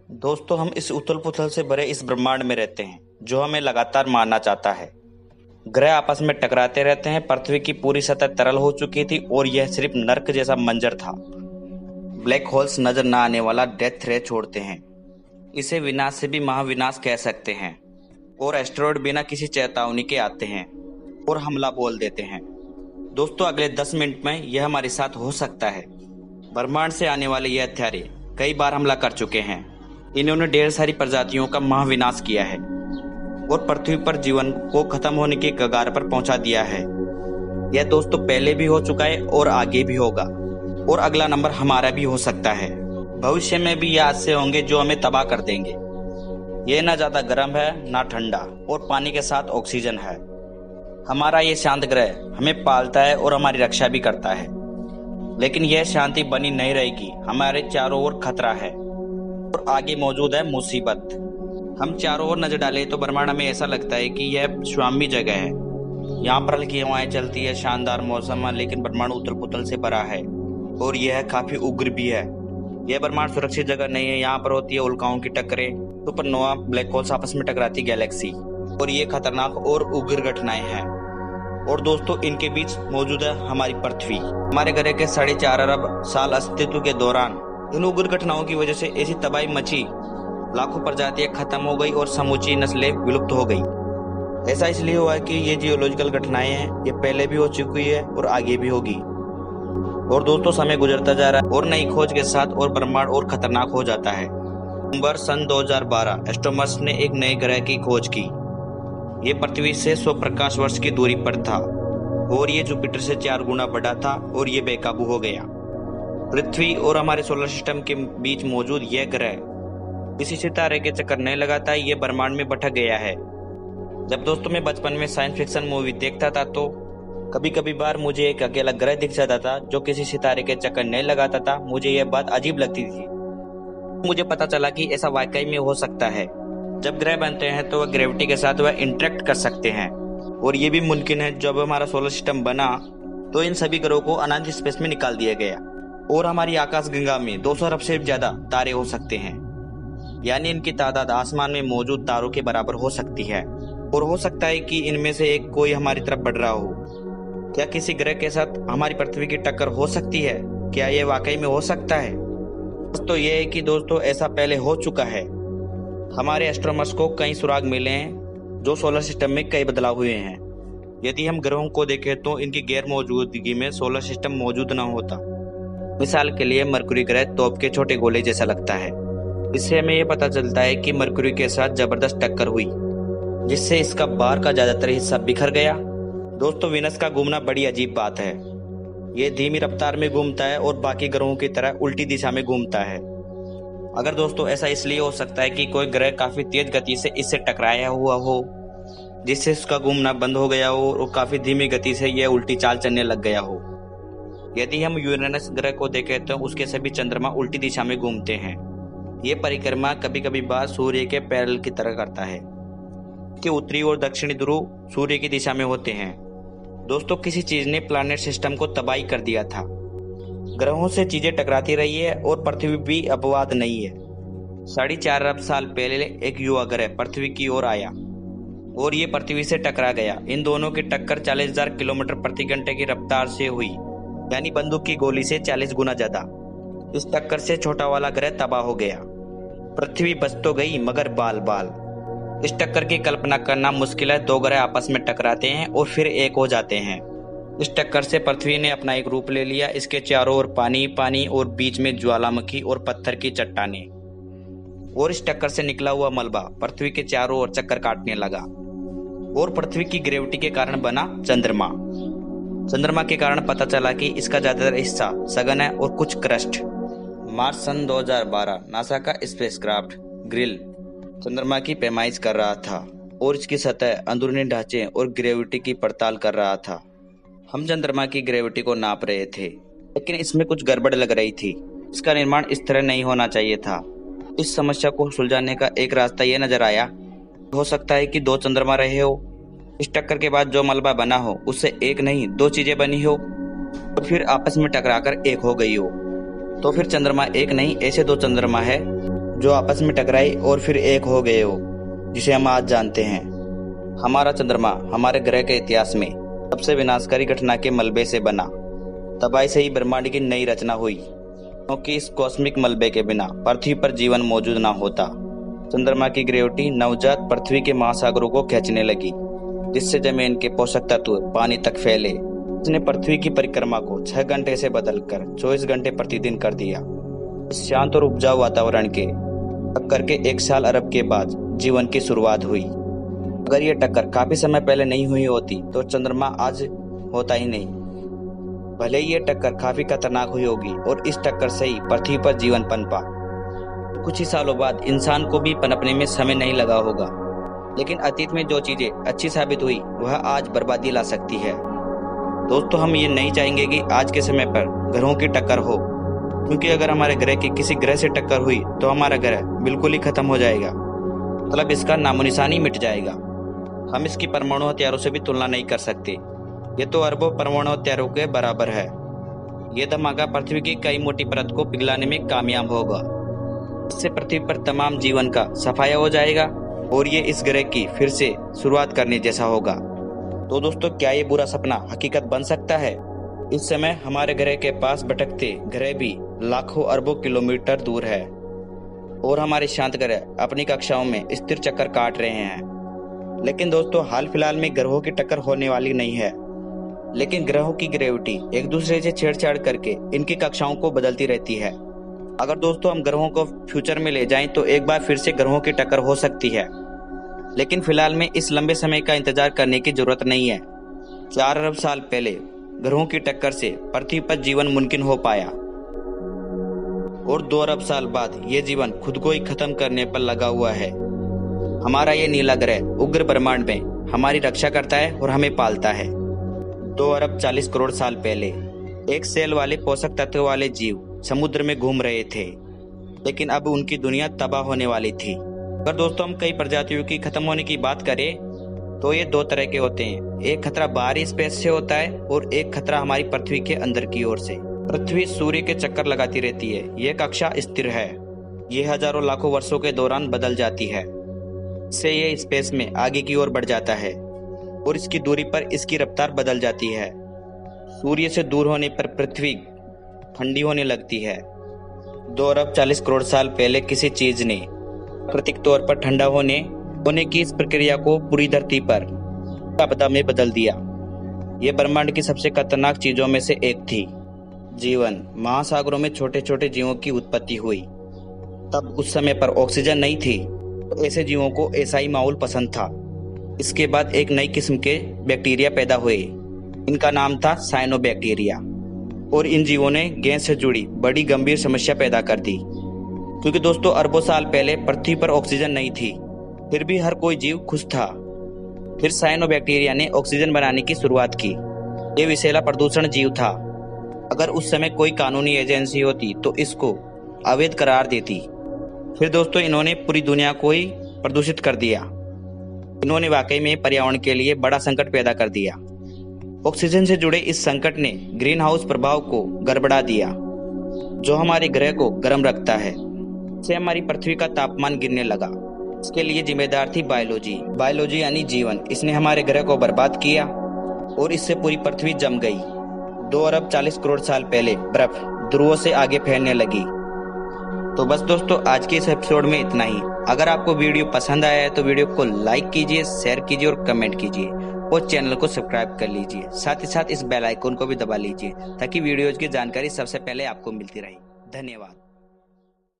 दोस्तों, हम इस उथल पुथल से भरे इस ब्रह्मांड में रहते हैं जो हमें लगातार मारना चाहता है। ग्रह आपस में टकराते रहते हैं। पृथ्वी की पूरी सतह तरल हो चुकी थी और यह सिर्फ नर्क जैसा मंजर था। ब्लैक होल्स नजर न आने वाला डेथ रे छोड़ते हैं। इसे विनाश से भी महाविनाश कह सकते हैं। और एस्टेरॉयड बिना किसी चेतावनी के आते हैं और हमला बोल देते हैं। दोस्तों, अगले 10 मिनट में यह हमारे साथ हो सकता है। ब्रह्मांड से आने वाले यह हत्यारे कई बार हमला कर चुके हैं। इन्होंने ढेर सारी प्रजातियों का महाविनाश किया है और पृथ्वी पर जीवन को खत्म होने के कगार पर पहुंचा दिया है। यह दोस्तों पहले भी हो चुका है और आगे भी होगा, और अगला नंबर हमारा भी हो सकता है। भविष्य में भी यह हादसे होंगे जो हमें तबाह कर देंगे। यह ना ज्यादा गर्म है ना ठंडा, और पानी के साथ ऑक्सीजन है। हमारा ये शांत ग्रह हमें पालता है और हमारी रक्षा भी करता है। लेकिन यह शांति बनी नहीं रहेगी। हमारे चारों ओर खतरा है और आगे मौजूद है मुसीबत। हम चारों ओर नजर डालें तो ब्रह्मांड में ऐसा लगता है कि यह स्वामी जगह है। यहाँ पर हल्की हवाएं चलती है, शानदार मौसम है, लेकिन ब्रह्मांड उथल पुथल से भरा है और यह काफी उग्र भी है। यह ब्रह्मांड सुरक्षित जगह नहीं है। यहाँ पर होती है उल्काओं की टक्करें, सुपरनोवा, ब्लैक होल्स आपस में टकराती गैलेक्सी, और ये खतरनाक और उग्र घटनाएं हैं। और दोस्तों, इनके बीच मौजूद है हमारी पृथ्वी। हमारे ग्रह के 4.5 अरब साल अस्तित्व के दौरान इन उग्र घटनाओं की वजह से ऐसी तबाही मची, लाखों प्रजातियां खत्म हो गई और समूची नस्लें विलुप्त हो गई। ऐसा इसलिए हुआ है कि ये जियोलॉजिकल घटनाएं हैं, ये पहले भी हो चुकी है और आगे भी होगी। और दोस्तों, समय गुजरता जा रहा है और नई खोज के साथ और ब्रह्मांड और खतरनाक हो जाता है। नवंबर सन 2012 एस्ट्रोनॉमर्स ने एक नए ग्रह की खोज की। ये पृथ्वी से 100 प्रकाश वर्ष की दूरी पर था और ये जुपिटर से 4 गुना बड़ा था और ये बेकाबू हो गया। पृथ्वी और हमारे सोलर सिस्टम के बीच मौजूद यह ग्रह किसी सितारे के चक्कर नहीं लगाता, ये ब्रह्मांड में भटक गया है। जब दोस्तों मैं बचपन में साइंस फिक्शन मूवी देखता था तो कभी कभी बार मुझे एक अकेला ग्रह दिख जाता था जो किसी सितारे के चक्कर नहीं लगाता था। मुझे यह बात अजीब लगती थी। मुझे पता चला कि ऐसा वाकई में हो सकता है। जब ग्रह बनते हैं तो वह ग्रेविटी के साथ वह इंटरेक्ट कर सकते हैं, और ये भी मुमकिन है। जब हमारा सोलर सिस्टम बना तो इन सभी ग्रहों को अनंत स्पेस में निकाल दिया गया और हमारी आकाश गंगा में 200 अरब से ज्यादा तारे हो सकते हैं। यानी इनकी तादाद आसमान में मौजूद तारों के बराबर हो सकती है। और हो सकता है कि इनमें से एक कोई हमारी तरफ बढ़ रहा हो। क्या किसी ग्रह के साथ हमारी पृथ्वी की टक्कर हो सकती है? क्या यह वाकई में हो सकता है? तो यह है कि दोस्तों, ऐसा पहले हो चुका है। हमारे एस्ट्रोनॉमर्स को कई सुराग मिले हैं जो सोलर सिस्टम में कई बदलाव हुए हैं। यदि हम ग्रहों को देखें तो इनकी गैर मौजूदगी में सोलर सिस्टम मौजूद न होता। मिसाल के लिए मरकुरी ग्रह तोप के छोटे गोले जैसा लगता है। इससे हमें यह पता चलता है कि मरकुरी के साथ जबरदस्त टक्कर हुई, जिससे इसका बाहर का ज्यादातर हिस्सा बिखर गया। दोस्तों, वीनस का घूमना बड़ी अजीब बात है। ये धीमी रफ्तार में घूमता है और बाकी ग्रहों की तरह उल्टी दिशा में घूमता है। अगर दोस्तों, ऐसा इसलिए हो सकता है कि कोई ग्रह काफी तेज गति से इससे टकराया हुआ हो, जिससे उसका घूमना बंद हो गया हो और काफी धीमी गति से यह उल्टी चाल चलने लग गया हो। यदि हम यूरेनस ग्रह को देखें तो उसके सभी चंद्रमा उल्टी दिशा में घूमते हैं। ये परिक्रमा कभी कभी बार सूर्य के पैरेलल की तरह करता है कि उत्तरी और दक्षिणी ध्रुव सूर्य की दिशा में होते हैं। दोस्तों, किसी चीज ने प्लैनेट सिस्टम को तबाही कर दिया था। ग्रहों से चीजें टकराती रही है और पृथ्वी भी अपवाद नहीं है। 4.5 अरब साल पहले एक युवा ग्रह पृथ्वी की ओर आया और ये पृथ्वी से टकरा गया। इन दोनों की टक्कर 40,000 किलोमीटर प्रति घंटे की रफ्तार से हुई, यानी बंदूक की गोली से 40 गुना ज्यादा। इस टक्कर से छोटा वाला ग्रह तबाह हो गया। पृथ्वी बच तो गई मगर बाल बाल। इस टक्कर की कल्पना करना मुश्किल है। 2 ग्रह आपस में टकराते हैं और फिर एक हो जाते हैं। इस टक्कर से पृथ्वी ने अपना एक रूप ले लिया। इसके चारों ओर पानी पानी और बीच में ज्वालामुखी और पत्थर की चट्टानें। और इस टक्कर से निकला हुआ मलबा पृथ्वी के चारों ओर चक्कर काटने लगा और पृथ्वी की ग्रेविटी के कारण बना चंद्रमा। चंद्रमा के कारण पता चला कि इसका ज्यादातर हिस्सा सघन है और कुछ क्रस्ट। मार्च सन 2012 नासा का स्पेसक्राफ्ट ग्रिल चंद्रमा की पैमाइश कर रहा था और इसकी सतह, अंदरूनी ढांचे और ग्रेविटी की पड़ताल कर रहा था। हम चंद्रमा की ग्रेविटी को नाप रहे थे, लेकिन इसमें कुछ गड़बड़ लग रही थी। इसका निर्माण इस तरह नहीं होना चाहिए था। इस समस्या को सुलझाने का एक रास्ता यह नजर आया। हो सकता है कि 2 चंद्रमा रहे हो। इस टक्कर के बाद जो मलबा बना हो उससे एक नहीं 2 चीजें बनी हो और फिर आपस में टकराकर एक हो गई हो। तो फिर चंद्रमा एक नहीं ऐसे 2 चंद्रमा है जो आपस में टकराई और फिर एक हो गए हो, जिसे हम आज जानते हैं। हमारा चंद्रमा हमारे ग्रह के इतिहास में सबसे विनाशकारी घटना के मलबे से बना। तबाही से ही ब्रह्मांड की नई रचना हुई, क्योंकि इस कॉस्मिक मलबे के बिना पृथ्वी पर जीवन मौजूद ना होता। चंद्रमा की ग्रेविटी नवजात पृथ्वी के महासागरों को खींचने लगी, जिससे जमीन के पोषक तत्व पानी तक फैले। इसने पृथ्वी की परिक्रमा को 6 घंटे से बदलकर 24 घंटे प्रतिदिन कर दिया। इस शांत और उपजाऊ वातावरण के टक्कर के 1 साल अरब के बाद जीवन की शुरुआत हुई। अगर ये टक्कर काफी समय पहले नहीं हुई होती तो चंद्रमा आज होता ही नहीं। भले ही ये टक्कर काफी खतरनाक हुई होगी और इस टक्कर से ही पृथ्वी पर जीवन पनपा। कुछ ही सालों बाद इंसान को भी पनपने में समय नहीं लगा होगा, लेकिन अतीत में जो चीजें अच्छी साबित हुई वह आज बर्बादी ला सकती है। दोस्तों, हम ये नहीं चाहेंगे कि आज के समय पर ग्रहों की टक्कर हो, क्योंकि अगर हमारे ग्रह की किसी ग्रह से टक्कर हुई तो हमारा ग्रह बिल्कुल ही खत्म हो जाएगा, मतलब इसका नामोनिशान ही मिट जाएगा। हम इसकी परमाणु हथियारों से भी तुलना नहीं कर सकते। ये तो अरबों परमाणु हथियारों के बराबर है। ये धमाका पृथ्वी की कई मोटी परत को पिघलाने में कामयाब होगा। इससे पृथ्वी पर तमाम जीवन का सफाया हो जाएगा और ये इस ग्रह की फिर से शुरुआत करने जैसा होगा। तो दोस्तों, क्या ये बुरा सपना हकीकत बन सकता है? इस समय हमारे ग्रह के पास भटकते ग्रह भी लाखों अरबों किलोमीटर दूर है और हमारे शांत ग्रह अपनी कक्षाओं में स्थिर चक्कर काट रहे हैं। लेकिन दोस्तों, हाल फिलहाल में ग्रहों की टक्कर होने वाली नहीं है, लेकिन ग्रहों की ग्रेविटी एक दूसरे से छेड़छाड़ करके इनकी कक्षाओं को बदलती रहती है। अगर दोस्तों हम ग्रहों को फ्यूचर में ले जाएं तो एक बार फिर से ग्रहों की टक्कर हो सकती है, लेकिन फिलहाल में इस लंबे समय का इंतजार करने की जरूरत नहीं है। 4 अरब साल पहले ग्रहों की टक्कर से पृथ्वी पर जीवन मुमकिन हो पाया और 2 अरब साल बाद ये जीवन खुद को ही खत्म करने पर लगा हुआ है। हमारा ये नीला ग्रह उग्र ब्रह्मांड में हमारी रक्षा करता है और हमें पालता है। 2 अरब 40 करोड़ साल पहले एक सेल वाले पोषक तत्व वाले जीव समुद्र में घूम रहे थे, लेकिन अब उनकी दुनिया तबाह होने वाली थी। अगर दोस्तों हम कई प्रजातियों की खत्म होने की बात करें तो ये 2 तरह के होते हैं। एक खतरा बाहरी स्पेस से होता है और एक खतरा हमारी पृथ्वी के अंदर की ओर से। पृथ्वी सूर्य के चक्कर लगाती रहती है। यह कक्षा स्थिर है। ये हजारों लाखों वर्षों के दौरान बदल जाती है। इससे ये स्पेस में आगे की ओर बढ़ जाता है और इसकी दूरी पर इसकी रफ्तार बदल जाती है। सूर्य से दूर होने पर पृथ्वी ठंडी होने लगती है। 2 अरब 40 करोड़ साल पहले किसी चीज ने प्राकृतिक तौर पर ठंडा होने की इस प्रक्रिया को पूरी धरती पर आपदा में बदल दिया। यह ब्रह्मांड की सबसे खतरनाक चीजों में से एक थी। जीवन महासागरों में छोटे छोटे जीवों की उत्पत्ति हुई। तब उस समय पर ऑक्सीजन नहीं थी, तो ऐसे जीवों को ऐसा ही माहौल पसंद था। इसके बाद एक नई किस्म के बैक्टीरिया पैदा हुए। इनका नाम था साइनोबैक्टीरिया और इन जीवों ने गैस से जुड़ी बड़ी गंभीर समस्या पैदा कर दी, क्योंकि दोस्तों अरबों साल पहले पृथ्वी पर ऑक्सीजन नहीं थी, फिर भी हर कोई जीव खुश था। फिर साइनोबैक्टीरिया ने ऑक्सीजन बनाने की शुरुआत की। ये विषैला प्रदूषण जीव था। अगर उस समय कोई कानूनी एजेंसी होती तो इसको अवैध करार देती। फिर दोस्तों इन्होंने पूरी दुनिया को ही प्रदूषित कर दिया। इन्होंने वाकई में पर्यावरण के लिए बड़ा संकट पैदा कर दिया। ऑक्सीजन से जुड़े इस संकट ने ग्रीन हाउस प्रभाव को गड़बड़ा दिया, जो हमारे ग्रह को गर्म रखता है। इससे हमारी पृथ्वी का तापमान गिरने लगा। इसके लिए जिम्मेदार थी बायोलॉजी यानी जीवन। इसने हमारे ग्रह को बर्बाद किया और इससे पूरी पृथ्वी जम गई। 2 अरब 40 करोड़ साल पहले बर्फ ध्रुवों से आगे फैलने लगी। तो बस दोस्तों, आज के इस एपिसोड में इतना ही। अगर आपको वीडियो पसंद आया है तो वीडियो को लाइक कीजिए, शेयर कीजिए और कमेंट कीजिए और चैनल को सब्सक्राइब कर लीजिए। साथ ही साथ इस बेल आइकन को भी दबा लीजिए ताकि वीडियोज की जानकारी सबसे पहले आपको मिलती रहे। धन्यवाद।